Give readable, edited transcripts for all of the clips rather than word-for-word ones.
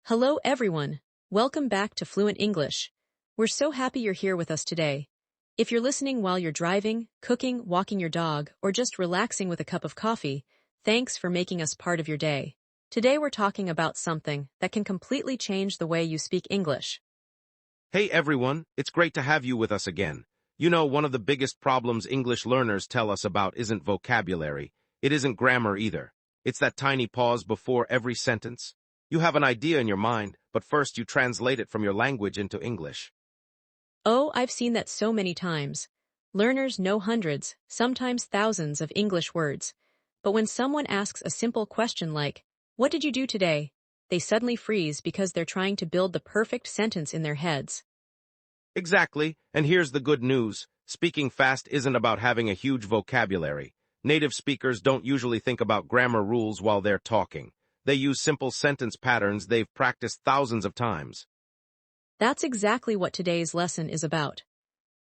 Hello everyone. Welcome back to Fluent English. We're so happy you're here with us today. If you're listening while you're driving, cooking, walking your dog, or just relaxing with a cup of coffee, thanks for making us part of your day. Today we're talking about something that can completely change the way you speak English. Hey everyone, it's great to have you with us again. You know, one of the biggest problems English learners tell us about isn't vocabulary. It isn't grammar either. It's that tiny pause before every sentence. You have an idea in your mind, but first you translate it from your language into English. Oh, I've seen that so many times. Learners know hundreds, sometimes thousands of English words. But when someone asks a simple question like, "What did you do today?" they suddenly freeze because they're trying to build the perfect sentence in their heads. Exactly, and here's the good news. Speaking fast isn't about having a huge vocabulary. Native speakers don't usually think about grammar rules while they're talking. They use simple sentence patterns they've practiced thousands of times. That's exactly what today's lesson is about.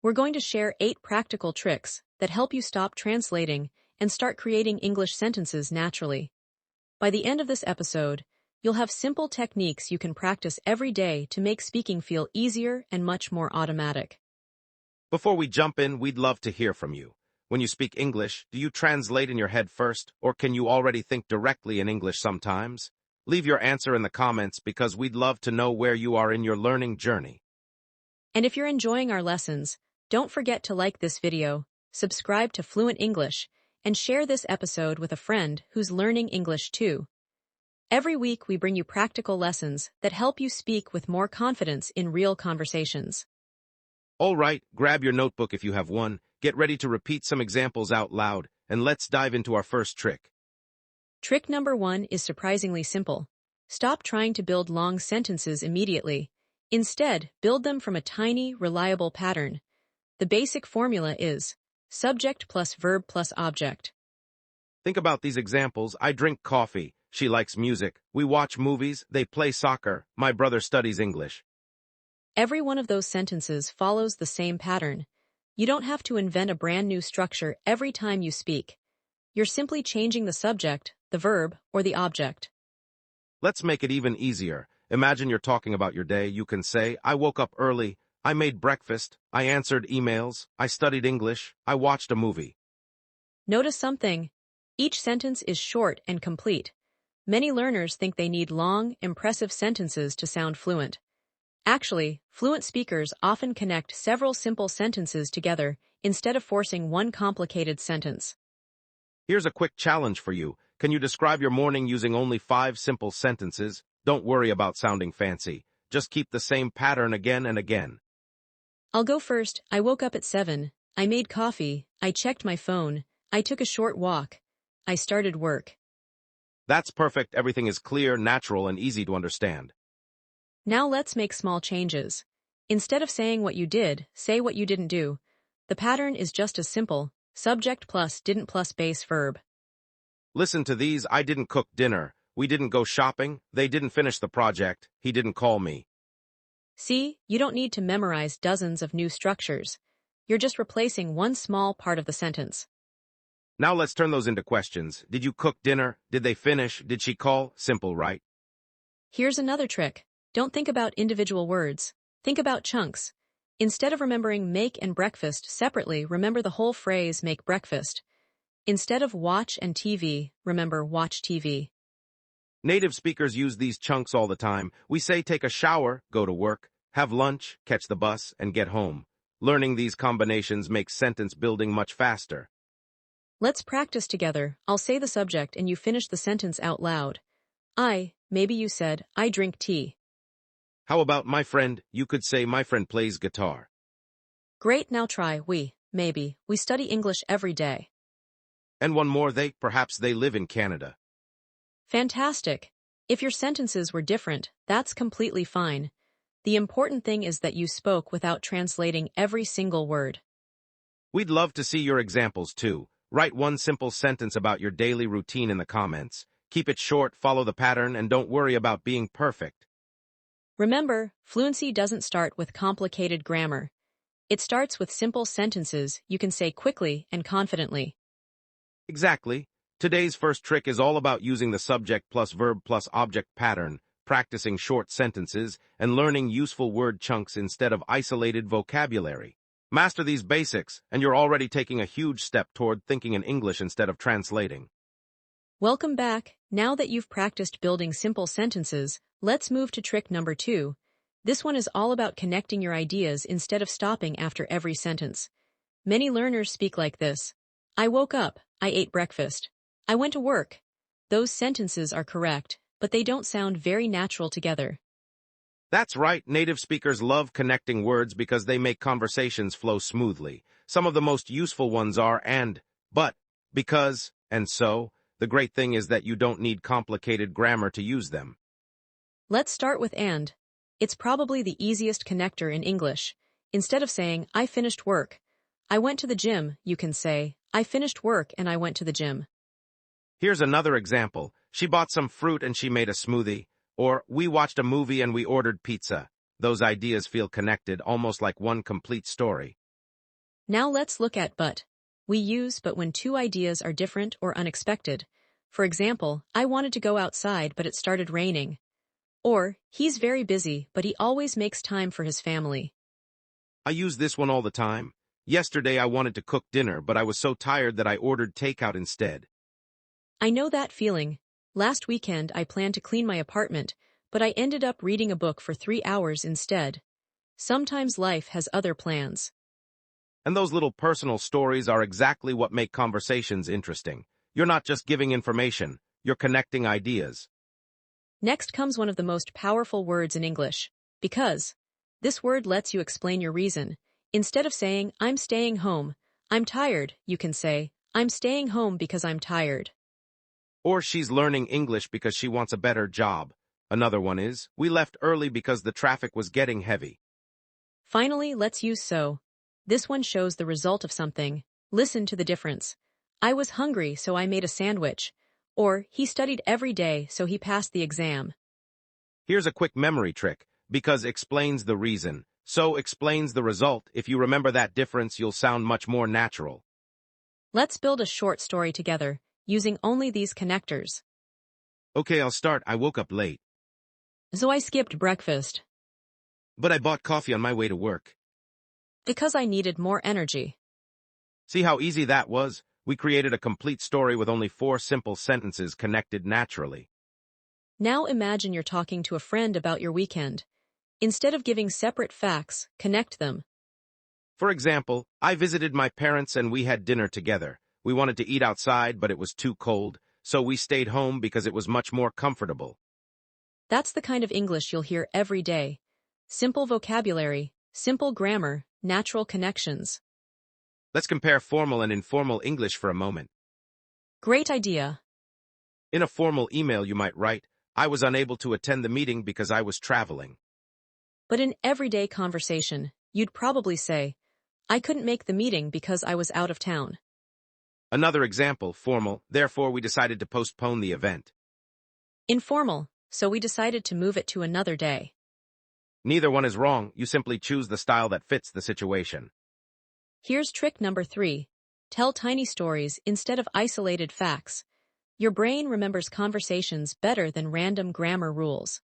We're going to share 8 practical tricks that help you stop translating and start creating English sentences naturally. By the end of this episode, you'll have simple techniques you can practice every day to make speaking feel easier and much more automatic. Before we jump in, we'd love to hear from you. When you speak English, do you translate in your head first, or can you already think directly in English sometimes? Leave your answer in the comments because we'd love to know where you are in your learning journey. And if you're enjoying our lessons, don't forget to like this video, subscribe to Fluent English, and share this episode with a friend who's learning English too. Every week we bring you practical lessons that help you speak with more confidence in real conversations. All right, grab your notebook if you have one, get ready to repeat some examples out loud, and let's dive into our first trick. Trick number 1 is surprisingly simple. Stop trying to build long sentences immediately. Instead, build them from a tiny, reliable pattern. The basic formula is subject plus verb plus object. Think about these examples. I drink coffee. She likes music. We watch movies. They play soccer. My brother studies English. Every one of those sentences follows the same pattern. You don't have to invent a brand new structure every time you speak. You're simply changing the subject, the verb, or the object. Let's make it even easier. Imagine you're talking about your day. You can say, I woke up early. I made breakfast. I answered emails. I studied English. I watched a movie. Notice something. Each sentence is short and complete. Many learners think they need long, impressive sentences to sound fluent. Actually, fluent speakers often connect several simple sentences together instead of forcing one complicated sentence. Here's a quick challenge for you. Can you describe your morning using only 5 simple sentences? Don't worry about sounding fancy. Just keep the same pattern again and again. I'll go first. I woke up at 7. I made coffee. I checked my phone. I took a short walk. I started work. That's perfect. Everything is clear, natural, and easy to understand. Now let's make small changes. Instead of saying what you did, say what you didn't do. The pattern is just as simple. Subject plus didn't plus base verb. Listen to these. I didn't cook dinner. We didn't go shopping. They didn't finish the project. He didn't call me. See, you don't need to memorize dozens of new structures. You're just replacing one small part of the sentence. Now let's turn those into questions. Did you cook dinner? Did they finish? Did she call? Simple, right? Here's another trick. Don't think about individual words. Think about chunks. Instead of remembering make and breakfast separately, remember the whole phrase make breakfast. Instead of watch and TV, remember watch TV. Native speakers use these chunks all the time. We say take a shower, go to work, have lunch, catch the bus, and get home. Learning these combinations makes sentence building much faster. Let's practice together. I'll say the subject and you finish the sentence out loud. Maybe you said, I drink tea. How about my friend? You could say my friend plays guitar. Great, now try maybe. We study English every day. And one more, perhaps they live in Canada. Fantastic. If your sentences were different, that's completely fine. The important thing is that you spoke without translating every single word. We'd love to see your examples too. Write one simple sentence about your daily routine in the comments. Keep it short, follow the pattern, and don't worry about being perfect. Remember, fluency doesn't start with complicated grammar. It starts with simple sentences you can say quickly and confidently. Exactly. Today's first trick is all about using the subject plus verb plus object pattern. practicing short sentences and learning useful word chunks instead of isolated vocabulary. Master these basics, and you're already taking a huge step toward thinking in English instead of translating. Welcome back. Now that you've practiced building simple sentences, let's move to trick number 2. This one is all about connecting your ideas instead of stopping after every sentence. Many learners speak like this. I woke up, I ate breakfast, I went to work. Those sentences are correct, but they don't sound very natural together. That's right, native speakers love connecting words because they make conversations flow smoothly. Some of the most useful ones are and, but, because, and so. The great thing is that you don't need complicated grammar to use them. Let's start with and. It's probably the easiest connector in English. Instead of saying, I finished work, I went to the gym, you can say, I finished work and I went to the gym. Here's another example. She bought some fruit and she made a smoothie. Or, we watched a movie and we ordered pizza. Those ideas feel connected, almost like one complete story. Now let's look at but. We use but when two ideas are different or unexpected. For example, I wanted to go outside but it started raining. Or, he's very busy but he always makes time for his family. I use this one all the time. Yesterday I wanted to cook dinner but I was so tired that I ordered takeout instead. I know that feeling. Last weekend I planned to clean my apartment, but I ended up reading a book for 3 hours instead. Sometimes life has other plans. And those little personal stories are exactly what make conversations interesting. You're not just giving information, you're connecting ideas. Next comes one of the most powerful words in English, because. This word lets you explain your reason. Instead of saying, I'm staying home, I'm tired, you can say, I'm staying home because I'm tired. Or she's learning English because she wants a better job. Another one is, we left early because the traffic was getting heavy. Finally, let's use so. This one shows the result of something. Listen to the difference. I was hungry, so I made a sandwich. Or, he studied every day, so he passed the exam. Here's a quick memory trick. Because explains the reason. So explains the result. If you remember that difference, you'll sound much more natural. Let's build a short story together, using only these connectors. Okay, I'll start. I woke up late. So I skipped breakfast. But I bought coffee on my way to work. Because I needed more energy. See how easy that was? We created a complete story with only 4 simple sentences connected naturally. Now imagine you're talking to a friend about your weekend. Instead of giving separate facts, connect them. For example, I visited my parents and we had dinner together. We wanted to eat outside, but it was too cold, so we stayed home because it was much more comfortable. That's the kind of English you'll hear every day. Simple vocabulary, simple grammar, natural connections. Let's compare formal and informal English for a moment. Great idea. In a formal email you might write, I was unable to attend the meeting because I was traveling. But in everyday conversation, you'd probably say, I couldn't make the meeting because I was out of town. Another example, formal, therefore we decided to postpone the event. Informal, so we decided to move it to another day. Neither one is wrong, you simply choose the style that fits the situation. Here's trick number 3. Tell tiny stories instead of isolated facts. Your brain remembers conversations better than random grammar rules.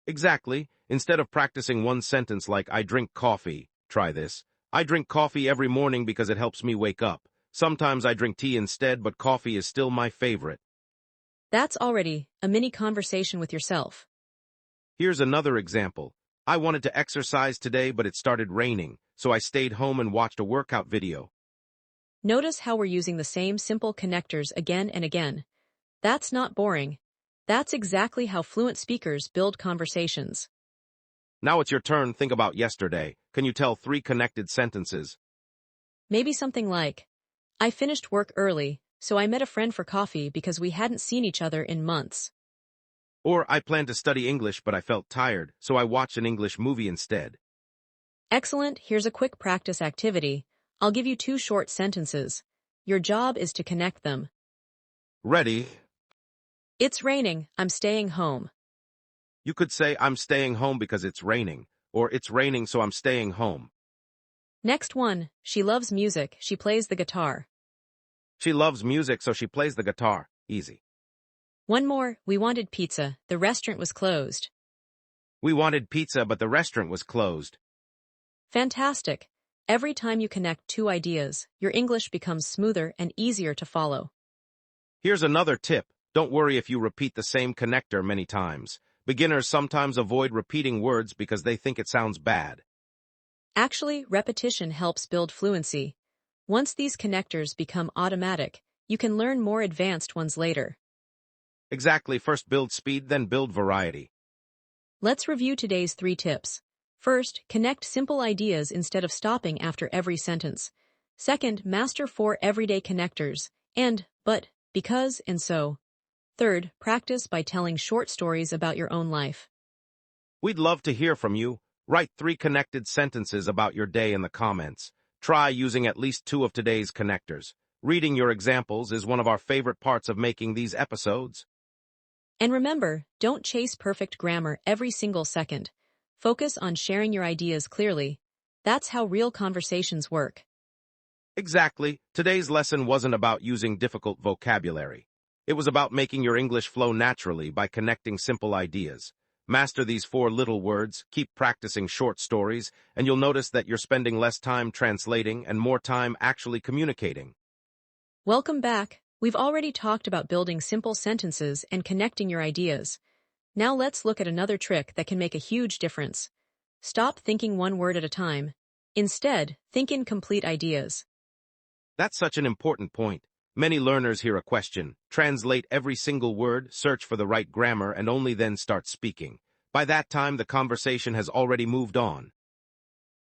Exactly. Instead of practicing one sentence like, I drink coffee, try this. I drink coffee every morning because it helps me wake up. Sometimes I drink tea instead, but coffee is still my favorite. That's already a mini conversation with yourself. Here's another example. I wanted to exercise today, but it started raining, so I stayed home and watched a workout video. Notice how we're using the same simple connectors again and again. That's not boring. That's exactly how fluent speakers build conversations. Now it's your turn. Think about yesterday. Can you tell 3 connected sentences? Maybe something like, I finished work early, so I met a friend for coffee because we hadn't seen each other in months. Or, I planned to study English but I felt tired, so I watched an English movie instead. Excellent. Here's a quick practice activity. I'll give you 2 short sentences. Your job is to connect them. Ready? It's raining. I'm staying home. You could say, I'm staying home because it's raining, or it's raining so I'm staying home. Next one. She loves music. She plays the guitar. She loves music so she plays the guitar. Easy. One more, we wanted pizza, the restaurant was closed. We wanted pizza, but the restaurant was closed. Fantastic. Every time you connect two ideas, your English becomes smoother and easier to follow. Here's another tip. Don't worry if you repeat the same connector many times. Beginners sometimes avoid repeating words because they think it sounds bad. Actually, repetition helps build fluency. Once these connectors become automatic, you can learn more advanced ones later. Exactly, first build speed, then build variety. Let's review today's 3 tips. First, connect simple ideas instead of stopping after every sentence. Second, master 4 everyday connectors, and, but, because, and so. Third, practice by telling short stories about your own life. We'd love to hear from you. Write 3 connected sentences about your day in the comments. Try using at least 2 of today's connectors. Reading your examples is one of our favorite parts of making these episodes. And remember, don't chase perfect grammar every single second. Focus on sharing your ideas clearly. That's how real conversations work. Exactly. Today's lesson wasn't about using difficult vocabulary. It was about making your English flow naturally by connecting simple ideas. Master these 4 little words, keep practicing short stories, and you'll notice that you're spending less time translating and more time actually communicating. Welcome back. We've already talked about building simple sentences and connecting your ideas. Now let's look at another trick that can make a huge difference. Stop thinking one word at a time. Instead, think in complete ideas. That's such an important point. Many learners hear a question, translate every single word, search for the right grammar, and only then start speaking. By that time, the conversation has already moved on.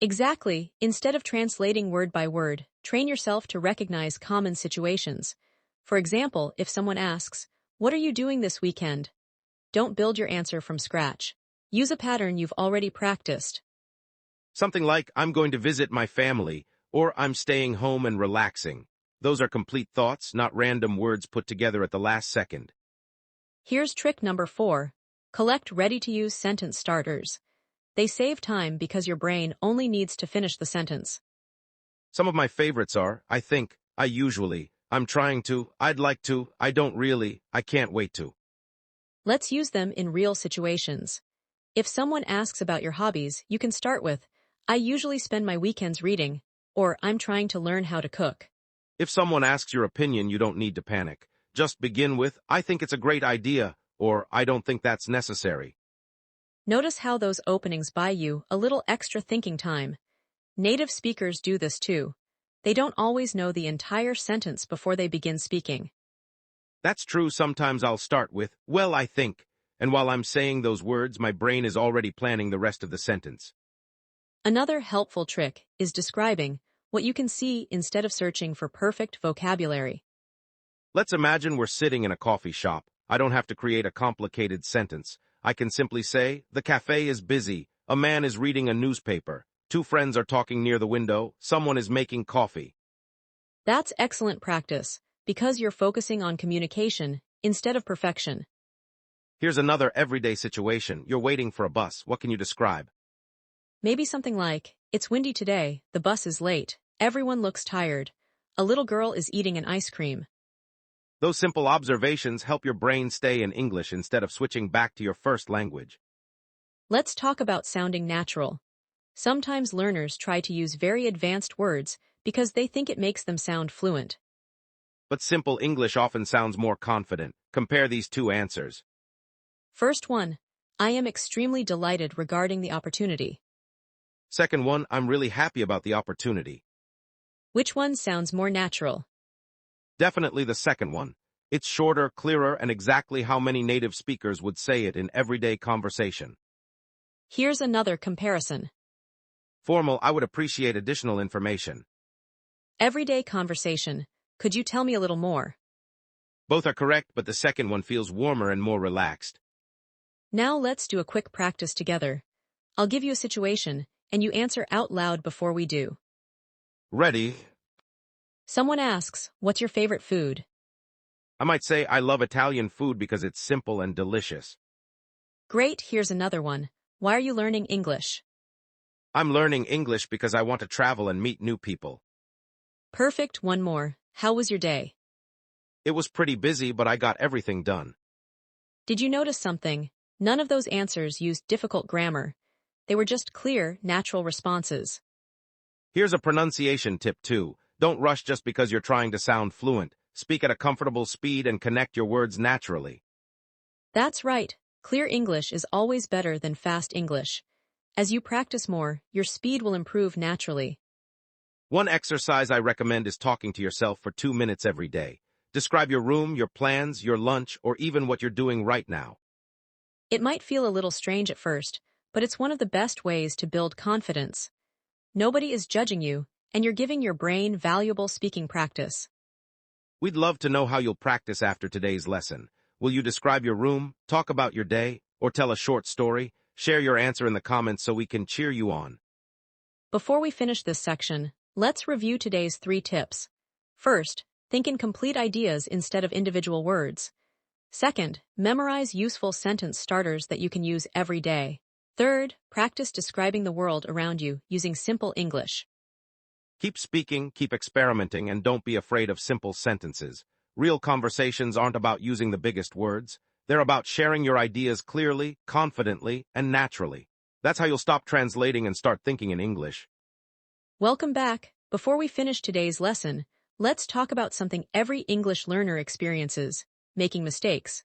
Exactly. Instead of translating word by word, train yourself to recognize common situations. For example, if someone asks, "What are you doing this weekend?" Don't build your answer from scratch. Use a pattern you've already practiced. Something like, I'm going to visit my family, or I'm staying home and relaxing. Those are complete thoughts, not random words put together at the last second. Here's trick number 4. Collect ready-to-use sentence starters. They save time because your brain only needs to finish the sentence. Some of my favorites are, I think, I usually, I'm trying to, I'd like to, I don't really, I can't wait to. Let's use them in real situations. If someone asks about your hobbies, you can start with, "I usually spend my weekends reading," or "I'm trying to learn how to cook." If someone asks your opinion, you don't need to panic. Just begin with, I think it's a great idea, or I don't think that's necessary. Notice how those openings buy you a little extra thinking time. Native speakers do this too. They don't always know the entire sentence before they begin speaking. That's true. Sometimes I'll start with, well, I think, and while I'm saying those words, my brain is already planning the rest of the sentence. Another helpful trick is describing what you can see instead of searching for perfect vocabulary. Let's imagine we're sitting in a coffee shop. I don't have to create a complicated sentence. I can simply say, the cafe is busy, a man is reading a newspaper, 2 friends are talking near the window, someone is making coffee. That's excellent practice, because you're focusing on communication instead of perfection. Here's another everyday situation. You're waiting for a bus. What can you describe? Maybe something like, "It's windy today, the bus is late, everyone looks tired, a little girl is eating an ice cream." Those simple observations help your brain stay in English instead of switching back to your first language. Let's talk about sounding natural. Sometimes learners try to use very advanced words because they think it makes them sound fluent. But simple English often sounds more confident. Compare these 2 answers. First one, "I am extremely delighted regarding the opportunity." Second one, I'm really happy about the opportunity. Which one sounds more natural? Definitely the second one. It's shorter, clearer, and exactly how many native speakers would say it in everyday conversation. Here's another comparison. Formal, I would appreciate additional information. Everyday conversation. Could you tell me a little more? Both are correct, but the second one feels warmer and more relaxed. Now let's do a quick practice together. I'll give you a situation, and you answer out loud before we do. Ready? Someone asks, "What's your favorite food?" I might say I love Italian food because it's simple and delicious. Great, here's another one. Why are you learning English? I'm learning English because I want to travel and meet new people. Perfect, one more. How was your day? It was pretty busy, but I got everything done. Did you notice something? None of those answers used difficult grammar. They were just clear, natural responses. Here's a pronunciation tip too. Don't rush just because you're trying to sound fluent. Speak at a comfortable speed and connect your words naturally. That's right. Clear English is always better than fast English. As you practice more, your speed will improve naturally. One exercise I recommend is talking to yourself for 2 minutes every day. Describe your room, your plans, your lunch, or even what you're doing right now. It might feel a little strange at first, but it's one of the best ways to build confidence. Nobody is judging you, and you're giving your brain valuable speaking practice. We'd love to know how you'll practice after today's lesson. Will you describe your room, talk about your day, or tell a short story? Share your answer in the comments so we can cheer you on. Before we finish this section, let's review today's 3 tips. First, think in complete ideas instead of individual words. Second, memorize useful sentence starters that you can use every day. Third, practice describing the world around you using simple English. Keep speaking, keep experimenting, and don't be afraid of simple sentences. Real conversations aren't about using the biggest words. They're about sharing your ideas clearly, confidently, and naturally. That's how you'll stop translating and start thinking in English. Welcome back. Before we finish today's lesson, let's talk about something every English learner experiences: making mistakes.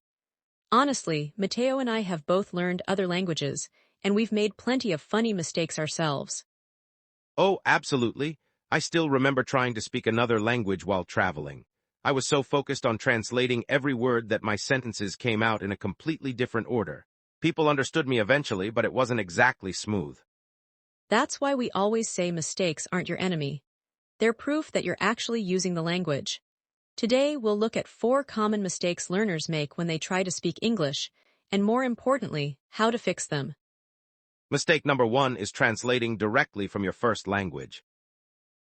Honestly, Matteo and I have both learned other languages, and we've made plenty of funny mistakes ourselves. Oh, absolutely. I still remember trying to speak another language while traveling. I was so focused on translating every word that my sentences came out in a completely different order. People understood me eventually, but it wasn't exactly smooth. That's why we always say mistakes aren't your enemy. They're proof that you're actually using the language. Today, we'll look at 4 common mistakes learners make when they try to speak English, and more importantly, how to fix them. Mistake number 1 is translating directly from your first language.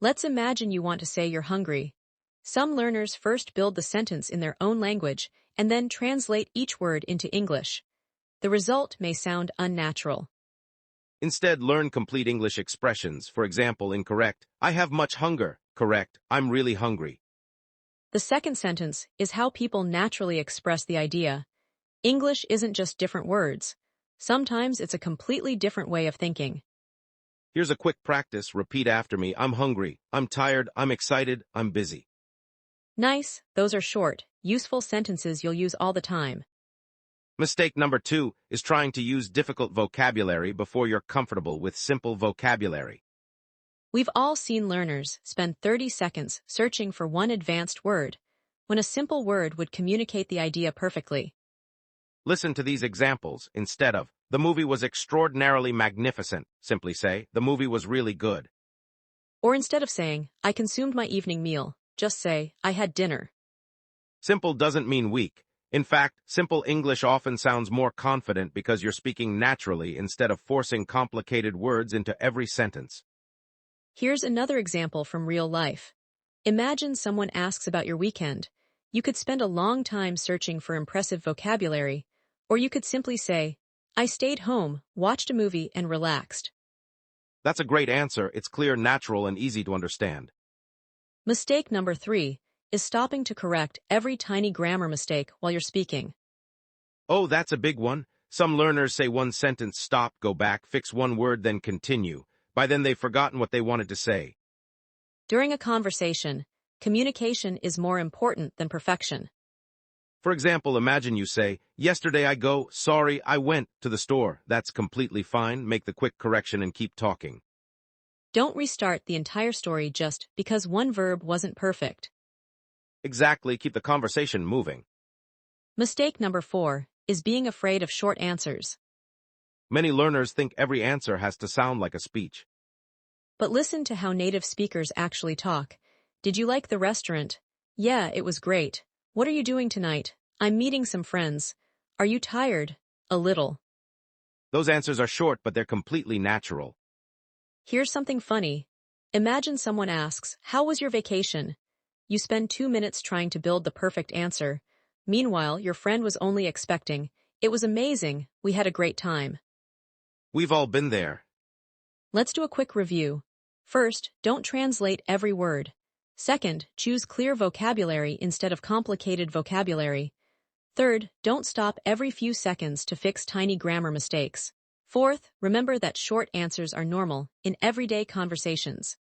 Let's imagine you want to say you're hungry. Some learners first build the sentence in their own language and then translate each word into English. The result may sound unnatural. Instead, learn complete English expressions. For example, incorrect, I have much hunger. Correct, I'm really hungry. The second sentence is how people naturally express the idea. English isn't just different words. Sometimes it's a completely different way of thinking. Here's a quick practice. Repeat after me. I'm hungry, I'm tired, I'm excited, I'm busy. Nice, those are short, useful sentences you'll use all the time. Mistake number 2 is trying to use difficult vocabulary before you're comfortable with simple vocabulary. We've all seen learners spend 30 seconds searching for one advanced word, when a simple word would communicate the idea perfectly. Listen to these examples. Instead of, the movie was extraordinarily magnificent, simply say, the movie was really good. Or instead of saying, I consumed my evening meal, just say, I had dinner. Simple doesn't mean weak. In fact, simple English often sounds more confident because you're speaking naturally instead of forcing complicated words into every sentence. Here's another example from real life. Imagine someone asks about your weekend. You could spend a long time searching for impressive vocabulary, or you could simply say, I stayed home, watched a movie, and relaxed. That's a great answer. It's clear, natural, and easy to understand. Mistake number 3 is stopping to correct every tiny grammar mistake while you're speaking. Oh, that's a big one. Some learners say one sentence, stop, go back, fix one word, then continue. By then they've forgotten what they wanted to say. During a conversation, communication is more important than perfection. For example, imagine you say, yesterday I went to the store. That's completely fine. Make the quick correction and keep talking. Don't restart the entire story just because one verb wasn't perfect. Exactly, keep the conversation moving. Mistake number 4 is being afraid of short answers. Many learners think every answer has to sound like a speech. But listen to how native speakers actually talk. Did you like the restaurant? Yeah, it was great. What are you doing tonight? I'm meeting some friends. Are you tired? A little. Those answers are short, but they're completely natural. Here's something funny. Imagine someone asks, how was your vacation? You spend 2 minutes trying to build the perfect answer. Meanwhile, your friend was only expecting, it was amazing, we had a great time. We've all been there. Let's do a quick review. First, don't translate every word. Second, choose clear vocabulary instead of complicated vocabulary. Third, don't stop every few seconds to fix tiny grammar mistakes. Fourth, remember that short answers are normal in everyday conversations.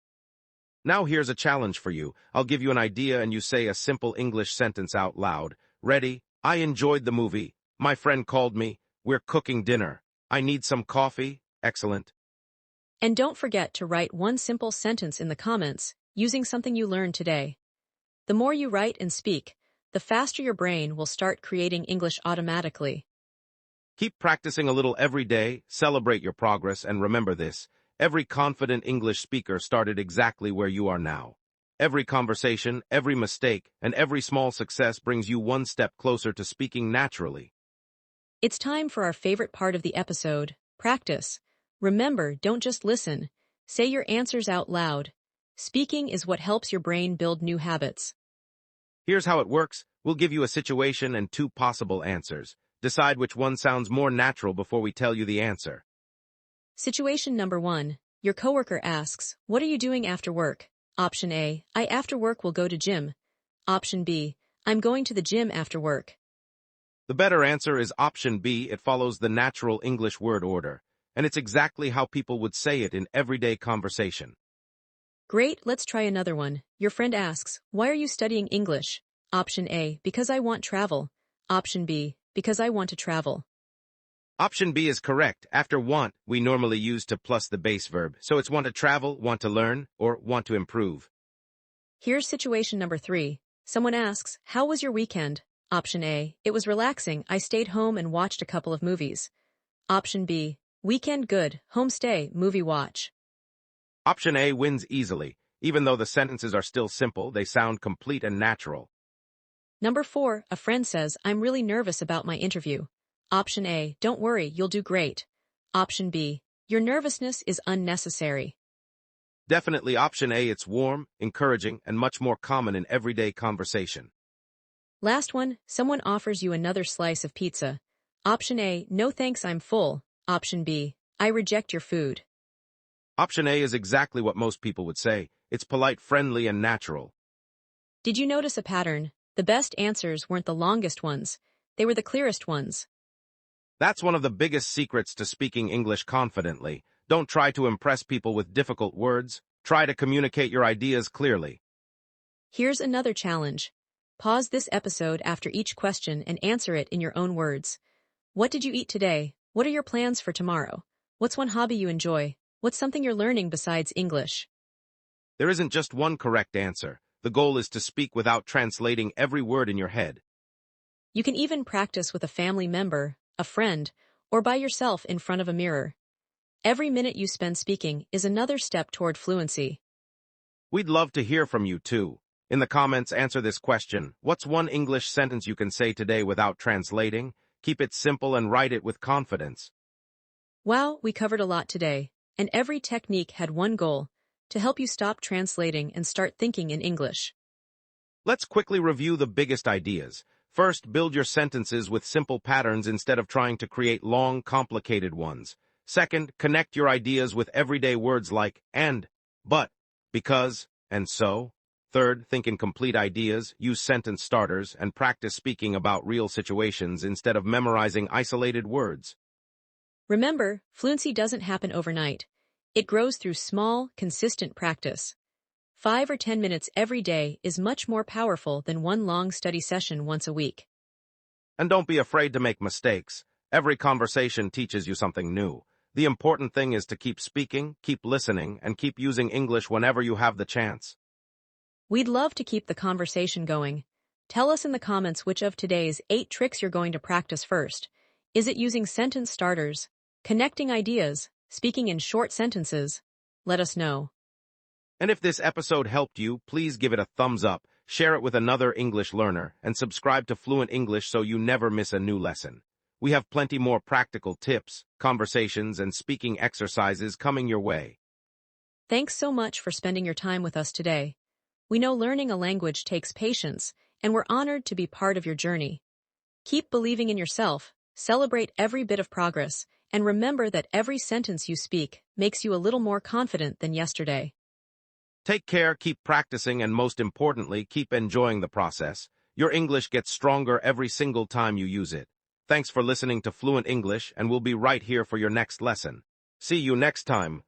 Now here's a challenge for you. I'll give you an idea and you say a simple English sentence out loud. Ready? I enjoyed the movie. My friend called me. We're cooking dinner. I need some coffee. Excellent. And don't forget to write one simple sentence in the comments using something you learned today. The more you write and speak, the faster your brain will start creating English automatically. Keep practicing a little every day, celebrate your progress, and remember this. Every confident English speaker started exactly where you are now. Every conversation, every mistake, and every small success brings you one step closer to speaking naturally. It's time for our favorite part of the episode, practice. Remember, don't just listen. Say your answers out loud. Speaking is what helps your brain build new habits. Here's how it works. We'll give you a situation and two possible answers. Decide which one sounds more natural before we tell you the answer. Situation number 1. Your coworker asks, "What are you doing after work?" Option A, "I after work will go to gym." Option B, "I'm going to the gym after work." The better answer is option B. It follows the natural English word order, and it's exactly how people would say it in everyday conversation. Great, let's try another one. Your friend asks, "Why are you studying English?" Option A, "Because I want travel." Option B, "Because I want to travel." Option B is correct. After want, we normally use to plus the base verb, so it's want to travel, want to learn, or want to improve. Here's situation number 3. Someone asks, "How was your weekend?" Option A, "It was relaxing. I stayed home and watched a couple of movies." Option B, "Weekend good, home stay, movie watch." Option A wins easily. Even though the sentences are still simple, they sound complete and natural. Number 4, a friend says, "I'm really nervous about my interview." Option A, "Don't worry, you'll do great." Option B, "Your nervousness is unnecessary." Definitely option A. It's warm, encouraging, and much more common in everyday conversation. Last one, someone offers you another slice of pizza. Option A, "No thanks, I'm full." Option B, "I reject your food." Option A is exactly what most people would say. It's polite, friendly, and natural. Did you notice a pattern? The best answers weren't the longest ones. They were the clearest ones. That's one of the biggest secrets to speaking English confidently. Don't try to impress people with difficult words. Try to communicate your ideas clearly. Here's another challenge. Pause this episode after each question and answer it in your own words. What did you eat today? What are your plans for tomorrow? What's one hobby you enjoy? What's something you're learning besides English? There isn't just one correct answer. The goal is to speak without translating every word in your head. You can even practice with a family member, a friend, or by yourself in front of a mirror. Every minute you spend speaking is another step toward fluency. We'd love to hear from you too. In the comments, answer this question. What's one English sentence you can say today without translating? Keep it simple and write it with confidence. Wow, we covered a lot today, and every technique had one goal: to help you stop translating and start thinking in English. Let's quickly review the biggest ideas. First, build your sentences with simple patterns instead of trying to create long, complicated ones. Second, connect your ideas with everyday words like and, but, because, and so. Third, think in complete ideas, use sentence starters, and practice speaking about real situations instead of memorizing isolated words. Remember, fluency doesn't happen overnight. It grows through small, consistent practice. 5 or 10 minutes every day is much more powerful than one long study session once a week. And don't be afraid to make mistakes. Every conversation teaches you something new. The important thing is to keep speaking, keep listening, and keep using English whenever you have the chance. We'd love to keep the conversation going. Tell us in the comments which of today's 8 tricks you're going to practice first. Is it using sentence starters, connecting ideas, speaking in short sentences? Let us know. And if this episode helped you, please give it a thumbs up, share it with another English learner, and subscribe to Fluent English so you never miss a new lesson. We have plenty more practical tips, conversations, and speaking exercises coming your way. Thanks so much for spending your time with us today. We know learning a language takes patience, and we're honored to be part of your journey. Keep believing in yourself, celebrate every bit of progress, and remember that every sentence you speak makes you a little more confident than yesterday. Take care, keep practicing, and most importantly, keep enjoying the process. Your English gets stronger every single time you use it. Thanks for listening to Fluent English, and we'll be right here for your next lesson. See you next time.